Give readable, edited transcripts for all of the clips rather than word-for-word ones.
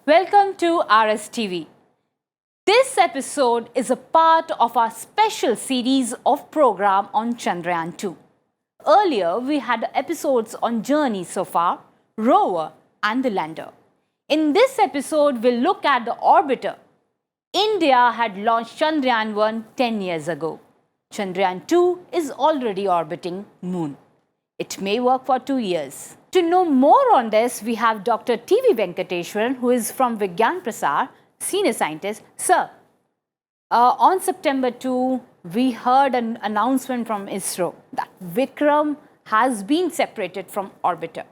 Welcome to RSTV. This episode is a part of our special series of program on Chandrayaan 2. Earlier, we had episodes on Journey so far, Rover and the lander. In this episode, we'll look at the orbiter. India had launched Chandrayaan 1 10 years ago. Chandrayaan 2 is already orbiting Moon. It may work for 2 years. To know more on this, we have Dr. T.V. Venkateswaran, who is from Vigyan Prasar, senior scientist. Sir, on September 2, we heard an announcement from ISRO that Vikram has been separated from orbiter.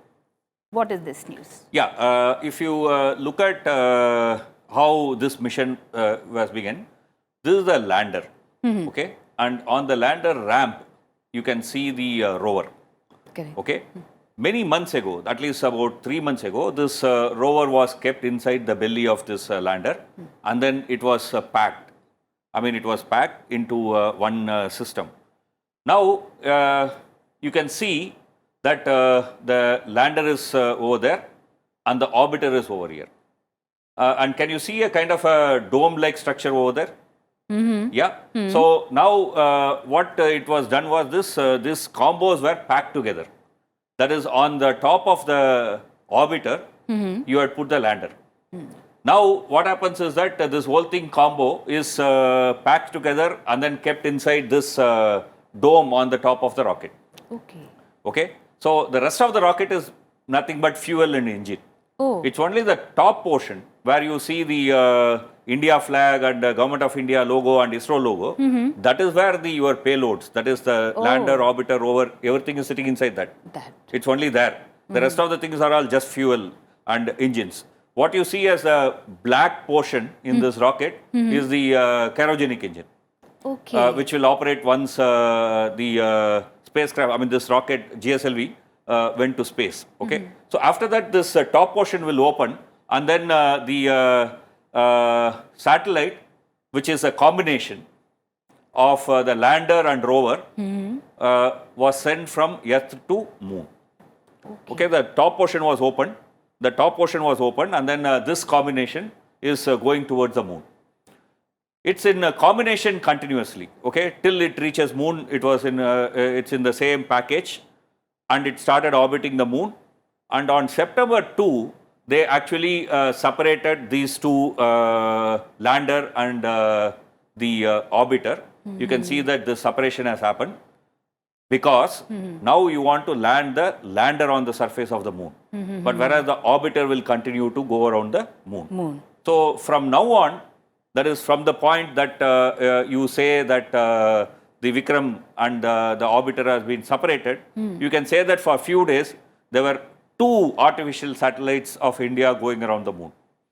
What is this news? Yeah, if you look at how this mission was begun, this is the lander, okay? And on the lander ramp, you can see the rover, Correct. okay? Many months ago, at least about 3 months ago, this rover was kept inside the belly of this lander and then it was packed. I mean, it was packed into one system. Now, you can see that the lander is over there and the orbiter is over here. And can you see a kind of a dome-like structure over there? Yeah. So now what it was done was this, these combos were packed together. That is, on the top of the orbiter, you had put the lander. Now what happens is that this whole thing combo is packed together and then kept inside this dome on the top of the rocket. Okay. Okay. So the rest of the rocket is nothing but fuel and engine. Oh. It's only the top portion where you see the India flag and the Government of India logo and ISRO logo. That is where your payloads, that is the lander, orbiter, rover, everything is sitting inside that. It's only there. The rest of the things are all just fuel and engines. What you see as a black portion in this rocket is the cryogenic engine, Okay. which will operate once the spacecraft, I mean this rocket GSLV went to space. Okay. So after that, this top portion will open and then the satellite, which is a combination of the lander and rover, was sent from Earth to Moon. Okay, the top portion was opened. The top portion was opened, and then this combination is going towards the Moon. It's in a combination continuously. Okay, till it reaches Moon, it was in it's in the same package, and it started orbiting the Moon. And on September 2, they actually separated these two, lander and the orbiter. You can see that the separation has happened because now you want to land the lander on the surface of the Moon. But whereas the orbiter will continue to go around the Moon. So from now on, that is from the point that you say that the Vikram and the orbiter has been separated, you can say that for a few days there were two artificial satellites of India going around the Moon.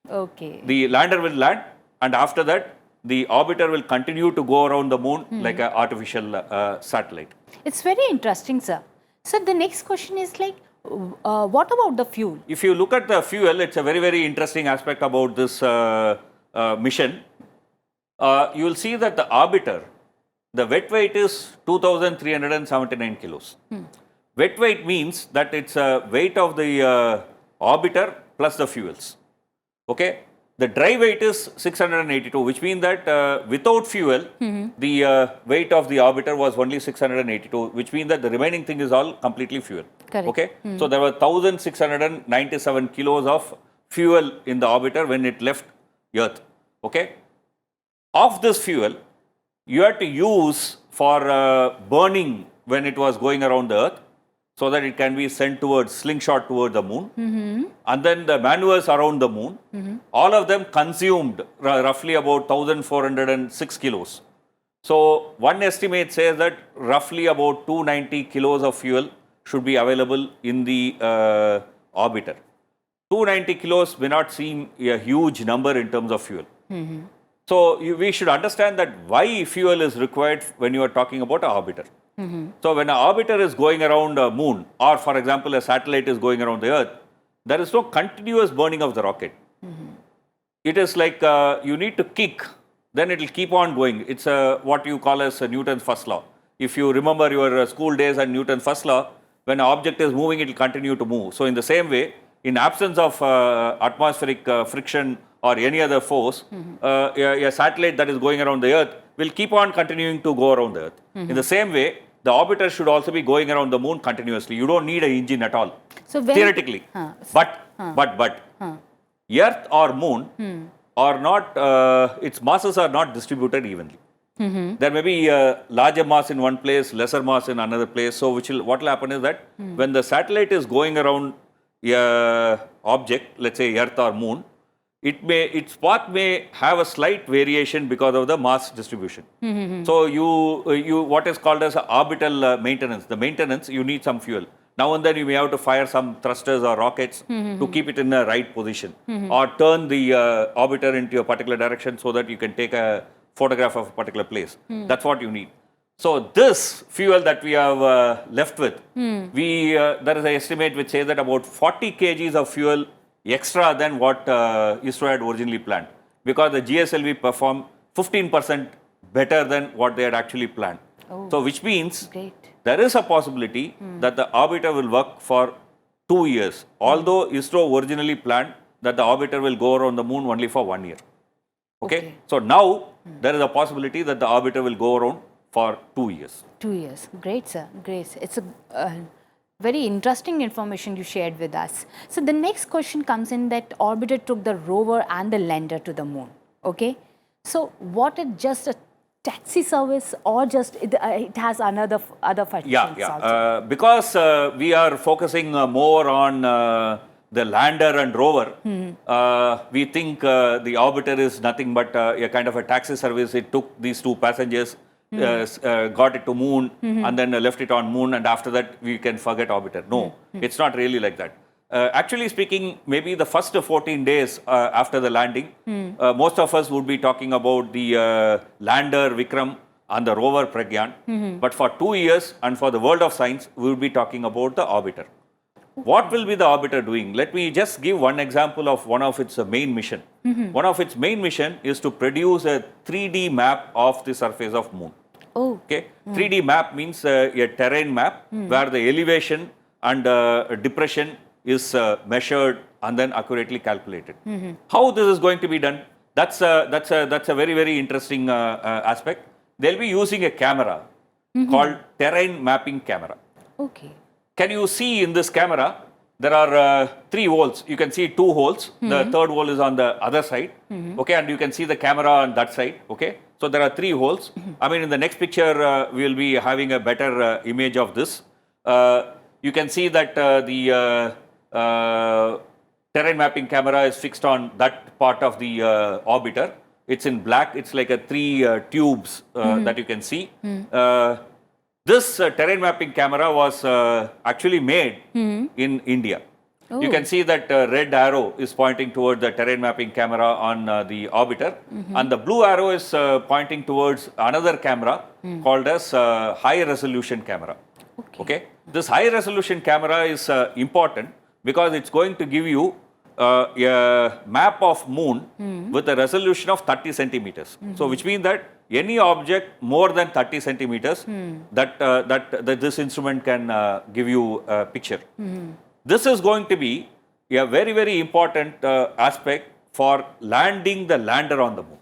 Okay. The lander will land, and after that, the orbiter will continue to go around the Moon like an artificial satellite. It's very interesting, sir. So the next question is like, what about the fuel? If you look at the fuel, it's a very, very interesting aspect about this mission. You will see that the orbiter, the wet weight is 2,379 kilos. Wet weight means that it's a weight of the orbiter plus the fuels. Okay. The dry weight is 682, which means that without fuel, the weight of the orbiter was only 682, which means that the remaining thing is all completely fuel. Correct. Okay. So there were 1,697 kilos of fuel in the orbiter when it left Earth. Okay. Of this fuel, you had to use for burning when it was going around the Earth, so that it can be sent towards slingshot towards the Moon. And then the maneuvers around the Moon, all of them consumed roughly about 1,406 kilos. So one estimate says that roughly about 290 kilos of fuel should be available in the orbiter. 290 kilos may not seem a huge number in terms of fuel. So we should understand that why fuel is required when you are talking about an orbiter. So when an orbiter is going around a Moon, or for example a satellite is going around the Earth, there is no continuous burning of the rocket. It is like you need to kick, then it will keep on going. It's what you call as Newton's first law. If you remember your school days and Newton's first law, when an object is moving, it will continue to move. So in the same way, in absence of atmospheric friction or any other force, a satellite that is going around the Earth will keep on continuing to go around the Earth. In the same way, the orbiter should also be going around the moon continuously. You don't need an engine at all, So theoretically. But Earth or moon are not, its masses are not distributed evenly. There may be larger mass in one place, lesser mass in another place. So what will happen is that when the satellite is going around a object, let's say Earth or moon, its path may have a slight variation because of the mass distribution. So you what is called as orbital maintenance. The maintenance, you need some fuel. Now and then you may have to fire some thrusters or rockets to keep it in the right position, or turn the orbiter into a particular direction so that you can take a photograph of a particular place. That's what you need. So this fuel that we have left with, there is an estimate which says that about 40 kgs of fuel extra than what ISRO had originally planned, because the GSLV performed 15% better than what they had actually planned. So which means there is a possibility that the orbiter will work for 2 years, although ISRO originally planned that the orbiter will go around the moon only for 1 year. Okay? So now there is a possibility that the orbiter will go around for 2 years. 2 years. Great, sir. Great. It's a very interesting information you shared with us. So the next question comes in that orbiter took the rover and the lander to the moon. Okay. So what is just a taxi service, or just it has other functions also? Because we are focusing more on the lander and rover, we think the orbiter is nothing but a kind of a taxi service. It took these two passengers, got it to moon, and then left it on moon, and after that we can forget orbiter. No, it's not really like that. Actually speaking, maybe the first 14 days after the landing, most of us would be talking about the lander Vikram and the rover Pragyan. But for 2 years and for the world of science, we will be talking about the orbiter. What will be the orbiter doing? Let me just give one example of one of its main mission. One of its main mission is to produce a 3D map of the surface of moon. Okay, 3D map means a terrain map where the elevation and depression is measured and then accurately calculated. How this is going to be done? That's a very, very interesting aspect. They'll be using a camera called terrain mapping camera. Okay. Can you see in this camera, there are 3 holes. You can see 2 holes. The third hole is on the other side. Okay, and you can see the camera on that side. Okay, so there are 3 holes. I mean, in the next picture, we will be having a better image of this. You can see that the terrain mapping camera is fixed on that part of the orbiter. It's in black. It's like a 3 tubes that you can see. This terrain mapping camera was actually made in India. You can see that red arrow is pointing toward the terrain mapping camera on the orbiter, and the blue arrow is pointing towards another camera called as high resolution camera. Okay. This high resolution camera is important because it's going to give you a map of moon with a resolution of 30 centimeters. So which means that any object more than 30 centimeters, that this instrument can give you a picture. This is going to be a very, very important aspect for landing the lander on the moon.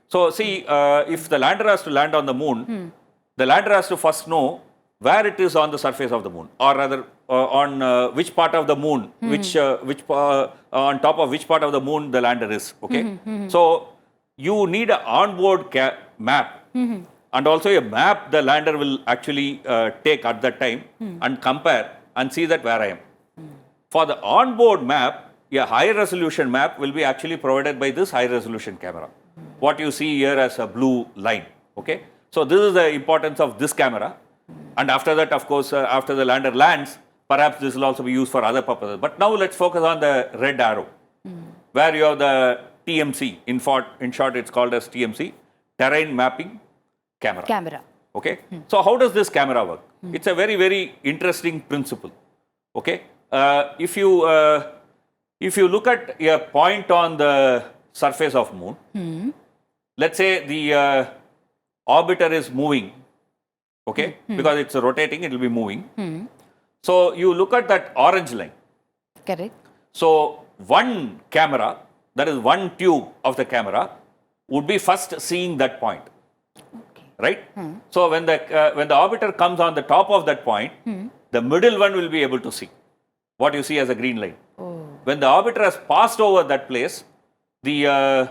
So see, if the lander has to land on the moon, the lander has to first know where it is on the surface of the moon, or rather on which part of the moon, on top of which part of the moon the lander is. Okay, so you need an onboard map, and also a map the lander will actually take at that time and compare and see that where I am. For the onboard map, a high resolution map will be actually provided by this high resolution camera. What you see here as a blue line. Okay, so this is the importance of this camera. And after that, of course, after the lander lands, perhaps this will also be used for other purposes. But now let's focus on the red arrow, where you have the TMC. In short, it's called as TMC, terrain mapping camera. Okay. So how does this camera work? It's a very, very interesting principle. Okay. If you look at a point on the surface of moon, let's say the orbiter is moving. Okay, because it's rotating, it will be moving. So you look at that orange line. Correct. So one camera, that is one tube of the camera, would be first seeing that point, Okay. right? So when the orbiter comes on the top of that point, the middle one will be able to see what you see as a green line. Oh. When the orbiter has passed over that place, the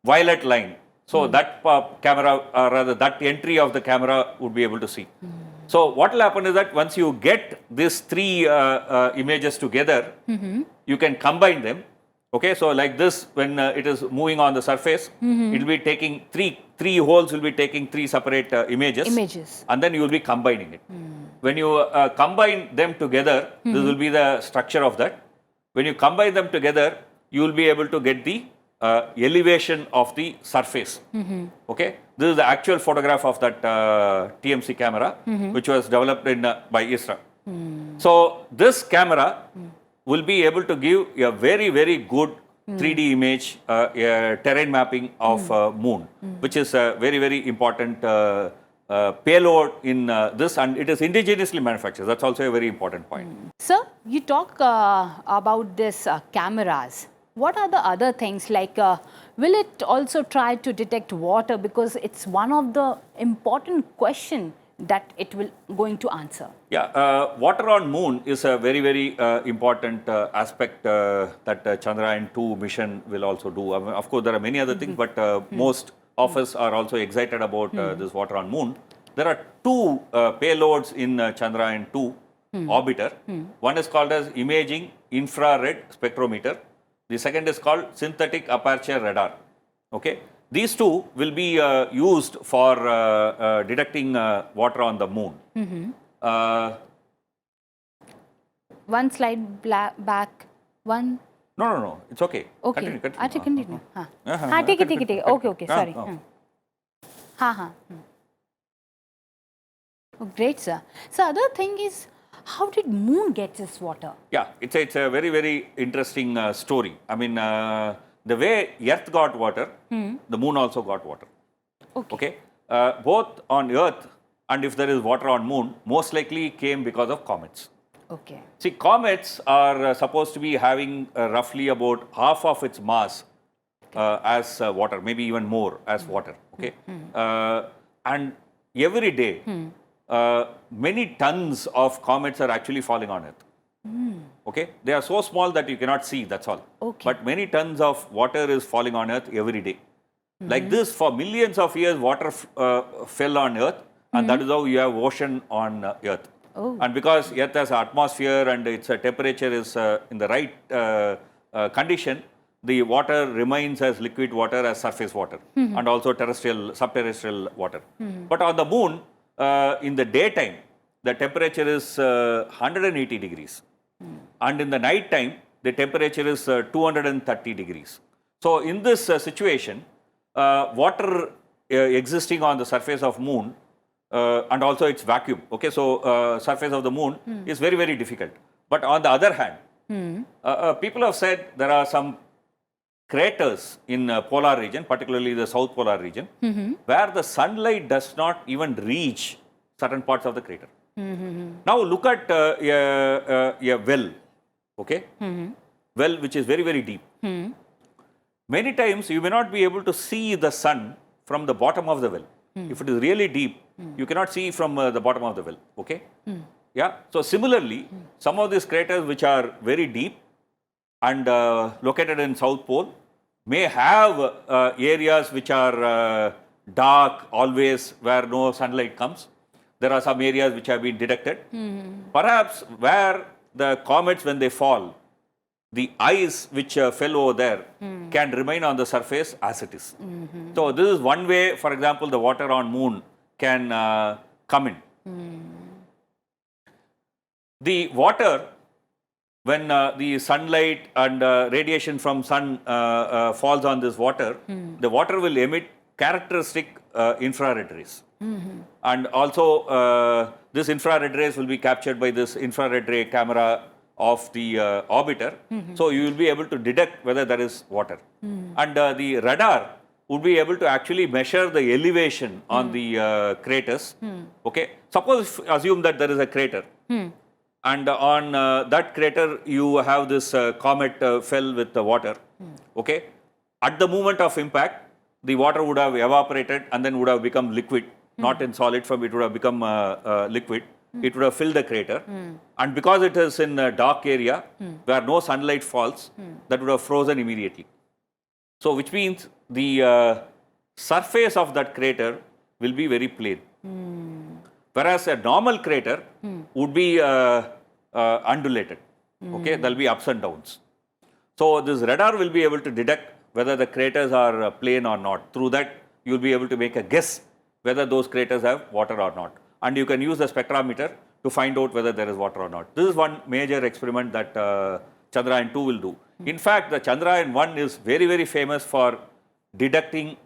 violet line, so that camera, rather that entry of the camera would be able to see. So what will happen is that once you get these three images together, you can combine them. Okay, so like this, when it is moving on the surface, it will be taking three holes will be taking three separate images, and then you will be combining it. When you combine them together, this will be the structure of that. When you combine them together, you will be able to get the elevation of the surface. Okay, this is the actual photograph of that TMC camera, which was developed by ISRO. So this camera will be able to give a very, very good 3D image, terrain mapping of moon, which is a very, very important payload in this, and it is indigenously manufactured. That's also a very important point. Sir, you talk about this cameras. What are the other things, like will it also try to detect water, because it's one of the important question that it will going to answer? Yeah, water on moon is a very, very important aspect that Chandrayaan-2 mission will also do. I mean, of course, there are many other things, but most of us are also excited about this water on moon. There are two payloads in Chandrayaan-2 orbiter. One is called as imaging infrared spectrometer. The second is called synthetic aperture radar. Okay, these two will be used for detecting water on the moon. One slide back, one. No, it's okay. Okay. Continue. Continue. Take it. Okay. Sorry. Oh, great, sir. So other thing is, how did moon get this water? Yeah, it's a very, very interesting story. I mean, the way Earth got water, the moon also got water. Okay. Both on Earth and if there is water on moon, most likely came because of comets. Okay. See, comets are supposed to be having roughly about half of its mass as water, maybe even more as water. Okay. And every day, many tons of comets are actually falling on Earth. Okay, they are so small that you cannot see, that's all. Okay. But many tons of water is falling on Earth every day. Like this, for millions of years, water fell on Earth, and that is how you have ocean on Earth. Oh. And because Earth has atmosphere and its temperature is in the right condition, the water remains as liquid water, as surface water, and also subterrestrial water. But on the moon, in the daytime, the temperature is 180 degrees. And in the night time, the temperature is 230 degrees. So in this situation, water existing on the surface of moon, and also its vacuum, okay, so surface of the moon is very, very difficult. But on the other hand, people have said there are some craters in polar region, particularly the south polar region, where the sunlight does not even reach certain parts of the crater. Now look at a well, okay, well which is very, very deep. Many times you may not be able to see the sun from the bottom of the well. If it is really deep, you cannot see from the bottom of the well, okay. Yeah, so similarly, some of these craters which are very deep and located in South Pole may have areas which are dark always, where no sunlight comes. There are some areas which have been detected. Perhaps where the comets, when they fall, the ice which fell over there can remain on the surface as it is. So this is one way, for example, the water on moon can come in. The water, when the sunlight and radiation from sun falls on this water, the water will emit characteristic infrared rays. And also this infrared rays will be captured by this infrared ray camera of the orbiter. So you will be able to detect whether there is water. And the radar would be able to actually measure the elevation on the craters. Okay, suppose assume that there is a crater. and on that crater you have this comet fell with the water. Okay, at the moment of impact, the water would have evaporated and then would have become liquid, not in solid form. It would have become liquid. It would have filled the crater, and because it is in a dark area where no sunlight falls, that would have frozen immediately. So, which means the surface of that crater will be very plain. Whereas a normal crater would be undulated. Okay, there will be ups and downs. So, this radar will be able to detect whether the craters are plain or not. Through that, you will be able to make a guess whether those craters have water or not. And you can use the spectrometer to find out whether there is water or not. This is one major experiment that Chandrayaan-2 will do. In fact, the Chandrayaan-1 is very, very famous for detecting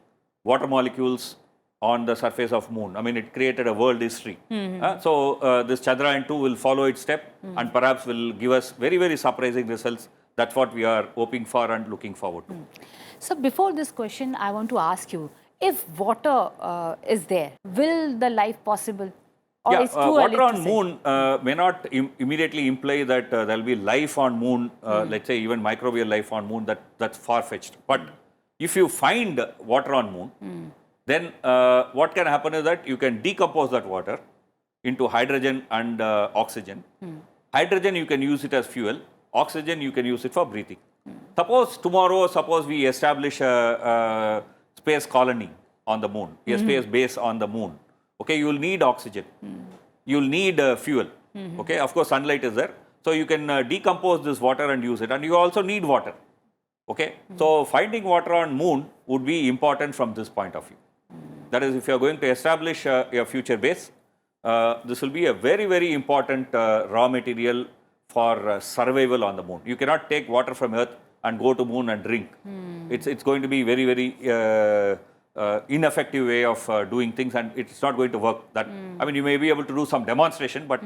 water molecules on the surface of moon. I mean, it created a world history. So this Chandrayaan-2 will follow its step and perhaps will give us very, very surprising results. That's what we are hoping for and looking forward to. So before this question, I want to ask you, if water is there, will the life possible? Or Yeah, it's too early water to on say? moon may not immediately imply that there will be life on moon, let's say even microbial life on moon, that's far-fetched. But if you find water on moon, then what can happen is that you can decompose that water into hydrogen and oxygen. Hydrogen you can use it as fuel, oxygen you can use it for breathing. Suppose we establish a space colony on the moon, a space base on the moon. Okay, you will need oxygen, you will need fuel. Okay, of course sunlight is there, so you can decompose this water and use it, and you also need water. Okay, so finding water on moon would be important from this point of view. That is, if you are going to establish a future base, this will be a very, very important raw material for survival on the moon. You cannot take water from Earth and go to moon and drink. It's going to be very, very ineffective way of doing things, and it's not going to work. I mean, you may be able to do some demonstration, but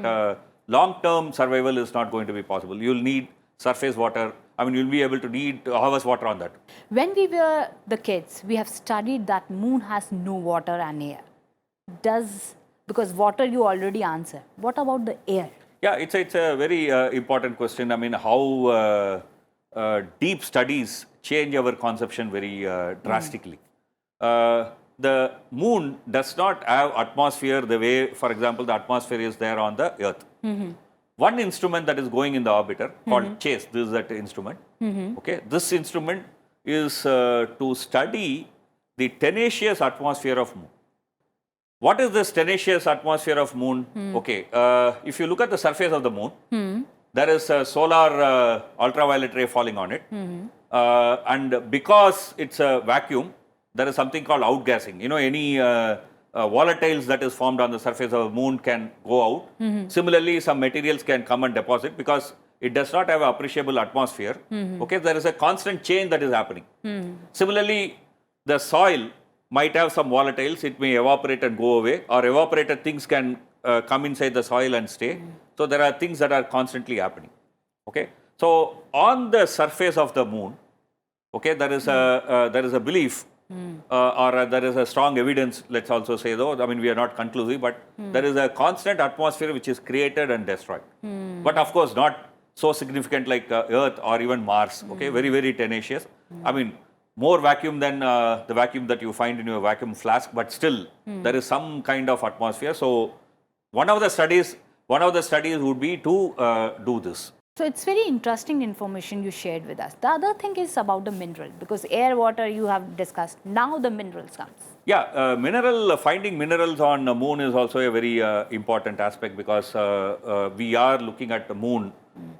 long-term survival is not going to be possible. You'll need surface water. I mean, you'll be able to need harvest water on that. When we were the kids, we have studied that moon has no water and air. Because water you already answered. What about the air? Yeah, it's a very important question. I mean, how deep studies change our conception very drastically. The moon does not have atmosphere the way, for example, the atmosphere is there on the Earth. One instrument that is going in the orbiter called CHASE, this is that instrument. Okay, this instrument is to study the tenacious atmosphere of moon. What is this tenacious atmosphere of moon? Okay, if you look at the surface of the moon, there is a solar ultraviolet ray falling on it. And because it's a vacuum, there is something called outgassing. You know, any volatiles that is formed on the surface of the moon can go out. Similarly, some materials can come and deposit because it does not have an appreciable atmosphere. Okay, there is a constant change that is happening. Similarly, the soil might have some volatiles. It may evaporate and go away, or evaporated things can come inside the soil and stay. So there are things that are constantly happening. Okay, so on the surface of the moon, okay, there is a belief. Or there is a strong evidence, let's also say though, I mean we are not conclusive, but there is a constant atmosphere which is created and destroyed. But of course not so significant like Earth or even Mars, okay, very, very tenacious. I mean, more vacuum than the vacuum that you find in your vacuum flask, but still there is some kind of atmosphere. So one of the studies would be to do this. So it's very interesting information you shared with us. The other thing is about the mineral, because air, water you have discussed. Now the minerals comes. Yeah, finding minerals on the moon is also a very important aspect because we are looking at the moon.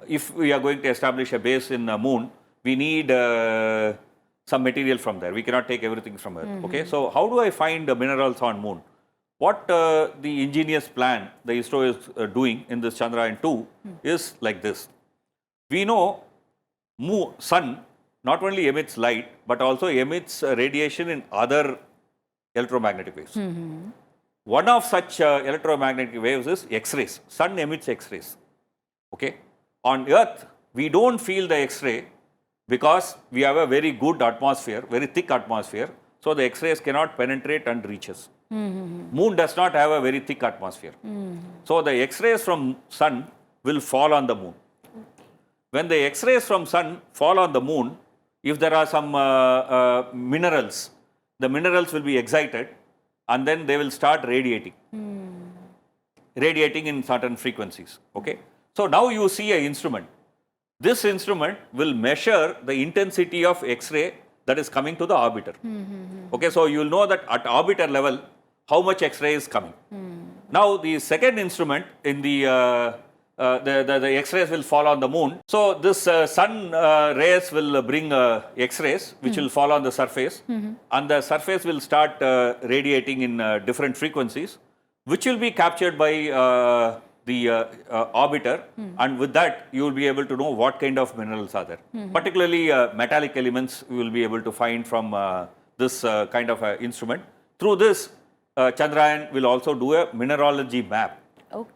If we are going to establish a base in the moon, we need some material from there. We cannot take everything from Earth. Okay, so how do I find the minerals on moon? What the ingenious plan the ISRO is doing in this Chandrayaan-2 is like this. We know sun not only emits light but also emits radiation in other electromagnetic waves. One of such electromagnetic waves is X-rays. Sun emits X-rays. Okay. On Earth, we don't feel the X-ray because we have a very good atmosphere, very thick atmosphere. So the X-rays cannot penetrate and reach us. Moon does not have a very thick atmosphere. So the X-rays from sun will fall on the moon. When the X-rays from sun fall on the moon, if there are some minerals, the minerals will be excited and then they will start radiating. Radiating in certain frequencies. Okay. So now you see an instrument. This instrument will measure the intensity of X-ray that is coming to the orbiter. Okay, so you will know that at orbiter level, how much X-ray is coming. Now the second instrument in the X-rays will fall on the moon. So this sun rays will bring X-rays which will fall on the surface, and the surface will start radiating in different frequencies, which will be captured by the orbiter, and with that you will be able to know what kind of minerals are there. Particularly metallic elements you will be able to find from this kind of instrument. Through this, Chandrayaan will also do a mineralogy map,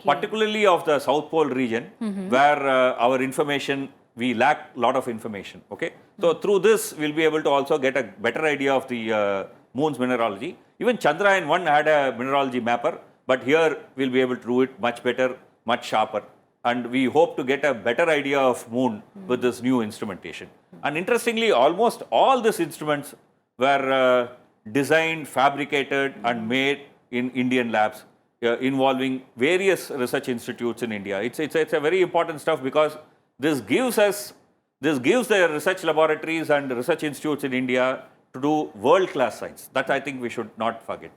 particularly of the South Pole region, where our information, we lack a lot of information. Okay, so through this we'll be able to also get a better idea of the moon's mineralogy. Even Chandrayaan 1 had a mineralogy mapper, but here we'll be able to do it much better, much sharper, and we hope to get a better idea of moon with this new instrumentation. And interestingly, almost all these instruments were designed, fabricated and made in Indian labs, involving various research institutes in India. It's a very important stuff, because this gives the research laboratories and research institutes in India to do world-class science. That I think we should not forget.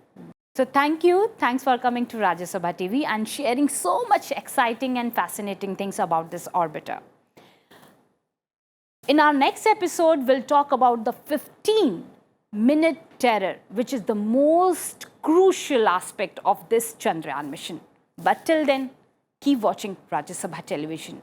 So thank you. Thanks for coming to Rajya Sabha TV and sharing so much exciting and fascinating things about this orbiter. In our next episode, we'll talk about the 15-minute terror, which is the most crucial aspect of this Chandrayaan mission. But till then, keep watching Rajya Sabha television.